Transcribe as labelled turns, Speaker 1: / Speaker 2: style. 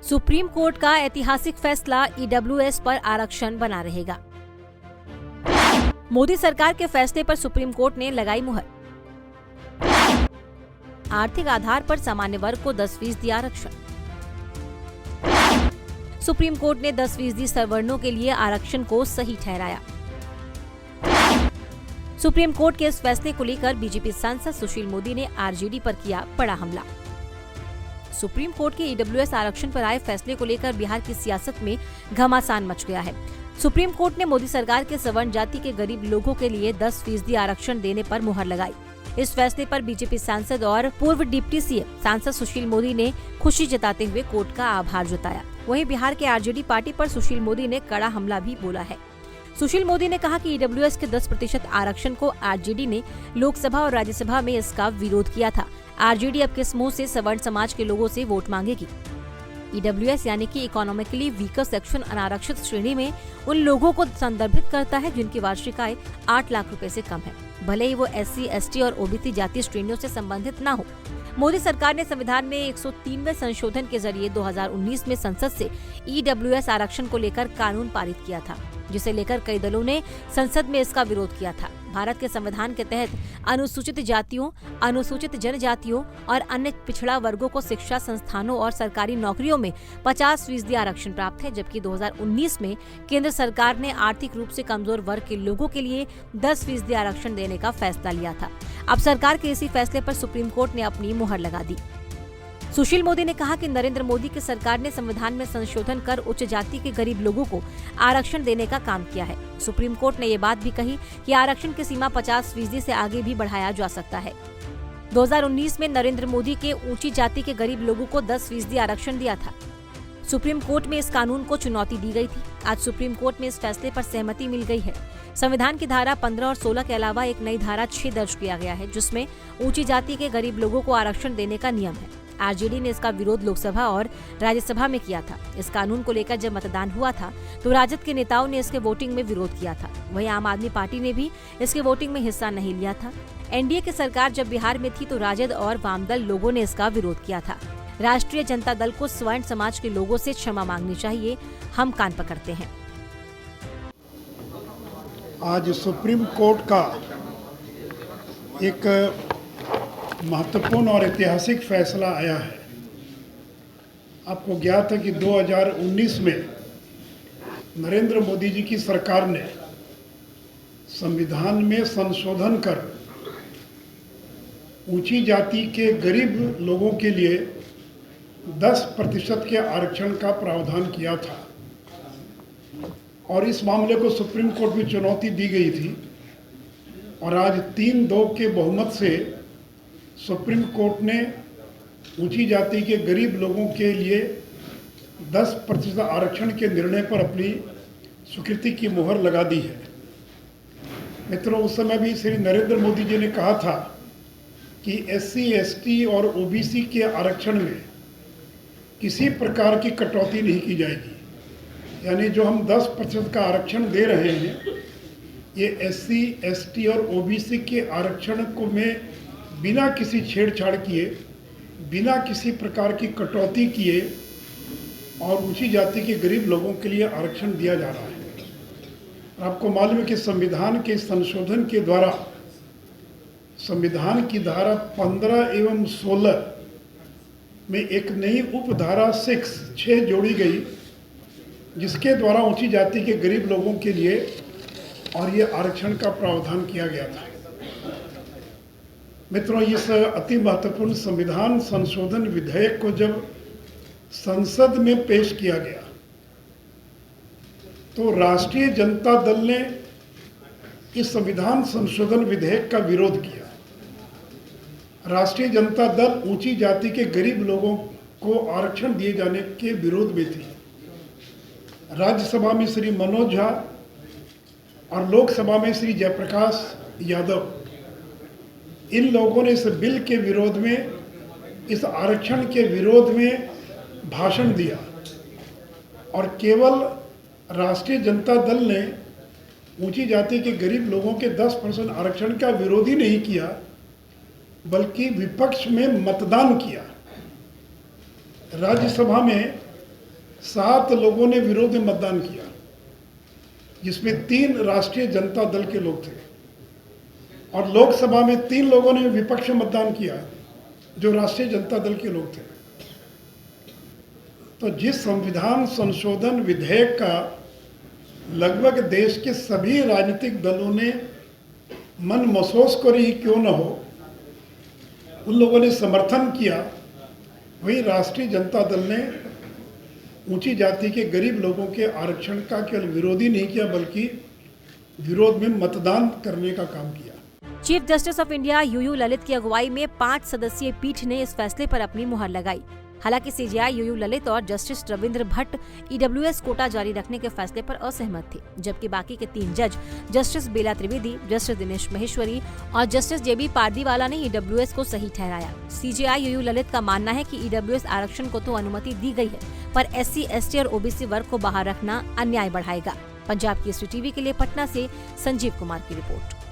Speaker 1: Supreme court का ऐतिहासिक फैसला ईडब्ल्यूएस पर आरक्षण बना रहेगा। मोदी सरकार के फैसले पर सुप्रीम कोर्ट ने लगाई मुहर। आर्थिक आधार पर सामान्य वर्ग को 10% आरक्षण। सुप्रीम कोर्ट ने 10% सवर्णों के लिए आरक्षण को सही ठहराया। सुप्रीम कोर्ट के इस फैसले को लेकर बीजेपी सांसद सुशील मोदी ने आरजेडी पर किया बड़ा हमला। सुप्रीम कोर्ट के ईडब्ल्यूएस आरक्षण पर आए फैसले को लेकर बिहार की सियासत में घमासान मच गया है। सुप्रीम कोर्ट ने मोदी सरकार के सवर्ण जाति के गरीब लोगों के लिए 10% आरक्षण देने पर मुहर लगाई। इस फैसले पर बीजेपी सांसद और पूर्व डिप्टी सीएम सांसद सुशील मोदी ने खुशी जताते हुए कोर्ट का आभार जताया। वहीं बिहार के आरजेडी पार्टी पर सुशील मोदी ने कड़ा हमला भी बोला है। सुशील मोदी ने कहा कि ईडब्ल्यूएस के 10% आरक्षण को आरजेडी ने लोकसभा और राज्यसभा में इसका विरोध किया था। आरजेडी अब किस मुंह से सवर्ण समाज के लोगों से वोट मांगेगी। ईडब्ल्यूएस यानी कि इकोनॉमिकली वीकर सेक्शन अनारक्षित श्रेणी में उन लोगों को संदर्भित करता है जिनकी वार्षिक आय 8 लाख रुपए से कम है, भले ही वो एससी, एसटी और ओबीसी जातीय श्रेणियों से संबंधित न हो। मोदी सरकार ने संविधान में 103वें संशोधन के जरिए 2019 में संसद से ईडब्ल्यूएस आरक्षण को लेकर कानून पारित किया था, जिसे लेकर कई दलों ने संसद में इसका विरोध किया था। भारत के संविधान के तहत अनुसूचित जातियों, अनुसूचित जनजातियों और अन्य पिछड़ा वर्गों को शिक्षा संस्थानों और सरकारी नौकरियों में 50% आरक्षण प्राप्त है, जबकि 2019 में केंद्र सरकार ने आर्थिक रूप से कमजोर वर्ग के लोगों के लिए 10% आरक्षण देने का फैसला लिया था। अब सरकार के इसी फैसले पर सुप्रीम कोर्ट ने अपनी मुहर लगा दी। सुशील मोदी ने कहा कि नरेंद्र मोदी की सरकार ने संविधान में संशोधन कर उच्च जाति के गरीब लोगों को आरक्षण देने का काम किया है। सुप्रीम कोर्ट ने ये बात भी कही कि आरक्षण की सीमा 50% से आगे भी बढ़ाया जा सकता है। 2019 में नरेंद्र मोदी के ऊंची जाति के गरीब लोगों को 10% आरक्षण दिया था। सुप्रीम कोर्ट में इस कानून को चुनौती दी गई थी। आज सुप्रीम कोर्ट में इस फैसले पर सहमति मिल गई है। संविधान की धारा 15 और 16 के अलावा एक नई धारा 6 दर्ज किया गया है, जिसमें ऊंची जाति के गरीब लोगों को आरक्षण देने का नियम है। आरजेडी ने इसका विरोध लोकसभा और राज्यसभा में किया था। इस कानून को लेकर जब मतदान हुआ था तो राजद के नेताओं ने इसके वोटिंग में विरोध किया था। वहीं आम आदमी पार्टी ने भी इसके वोटिंग में हिस्सा नहीं लिया था। एनडीए की सरकार जब बिहार में थी तो राजद और वामदल लोगों ने इसका विरोध किया था। राष्ट्रीय जनता दल को स्वर्ण समाज के लोगों से क्षमा मांगनी चाहिए, हम कान पकड़ते हैं।
Speaker 2: आज सुप्रीम कोर्ट का एक महत्वपूर्ण और ऐतिहासिक फैसला आया है। आपको ज्ञात है कि 2019 में नरेंद्र मोदी जी की सरकार ने संविधान में संशोधन कर ऊंची जाति के गरीब लोगों के लिए 10% के आरक्षण का प्रावधान किया था और इस मामले को सुप्रीम कोर्ट में चुनौती दी गई थी और आज 3-2 के बहुमत से सुप्रीम कोर्ट ने ऊंची जाति के गरीब लोगों के लिए 10% आरक्षण के निर्णय पर अपनी स्वीकृति की मुहर लगा दी है। मित्रों, उस समय भी श्री नरेंद्र मोदी जी ने कहा था कि एससी, एसटी और ओबीसी के आरक्षण में किसी प्रकार की कटौती नहीं की जाएगी। यानी जो हम 10% का आरक्षण दे रहे हैं, ये एससी, एसटी और ओबीसी के आरक्षण को में बिना किसी छेड़छाड़ किए, बिना किसी प्रकार की कटौती किए और ऊंची जाति के गरीब लोगों के लिए आरक्षण दिया जा रहा है। आपको मालूम है कि संविधान के संशोधन के द्वारा संविधान की धारा 15 एवं 16 में एक नई उपधारा 6 जोड़ी गई, जिसके द्वारा ऊंची जाति के गरीब लोगों के लिए और ये आरक्षण का प्रावधान किया गया था। मित्रों, इस अति महत्वपूर्ण संविधान संशोधन विधेयक को जब संसद में पेश किया गया तो राष्ट्रीय जनता दल ने इस संविधान संशोधन विधेयक का विरोध किया। राष्ट्रीय जनता दल ऊंची जाति के गरीब लोगों को आरक्षण दिए जाने के विरोध में थी। राज्यसभा में श्री मनोज झा और लोकसभा में श्री जयप्रकाश यादव, इन लोगों ने इस बिल के विरोध में, इस आरक्षण के विरोध में भाषण दिया और केवल राष्ट्रीय जनता दल ने ऊंची जाति के गरीब लोगों के 10% आरक्षण का विरोध ही नहीं किया, बल्कि विपक्ष में मतदान किया। राज्यसभा में 7 लोगों ने विरोध में मतदान किया, जिसमें 3 राष्ट्रीय जनता दल के लोग थे, और लोकसभा में 3 लोगों ने विपक्ष में मतदान किया, जो राष्ट्रीय जनता दल के लोग थे। तो जिस संविधान संशोधन विधेयक का लगभग देश के सभी राजनीतिक दलों ने मन महसूस करी क्यों न हो, उन लोगों ने समर्थन किया, वही राष्ट्रीय जनता दल ने ऊंची जाति के गरीब लोगों के आरक्षण का केवल विरोध ही नहीं किया, बल्कि विरोध में मतदान करने का काम किया।
Speaker 1: Chief justice of India UU Lalit की अगुवाई में 5 सदस्यीय पीठ ने इस फैसले पर अपनी मुहर लगाई। हालांकि सीजेआई यूयू ललित और जस्टिस रविंद्र भट्ट ईडब्ल्यूएस कोटा जारी रखने के फैसले पर असहमत थे, जबकि बाकी के 3 जज जस्टिस बेला त्रिवेदी, जस्टिस दिनेश महेश्वरी और जस्टिस जेबी पारदीवाला ने ईडब्ल्यूएस को सही ठहराया। सीजेआई यूयू ललित का मानना है कि ईडब्ल्यूएस आरक्षण को तो अनुमति दी गई है, पर SC, ST और OBC वर्ग को बाहर रखना अन्याय बढ़ाएगा। पंजाब केसरी टीवी के लिए पटना से संजीव कुमार की रिपोर्ट।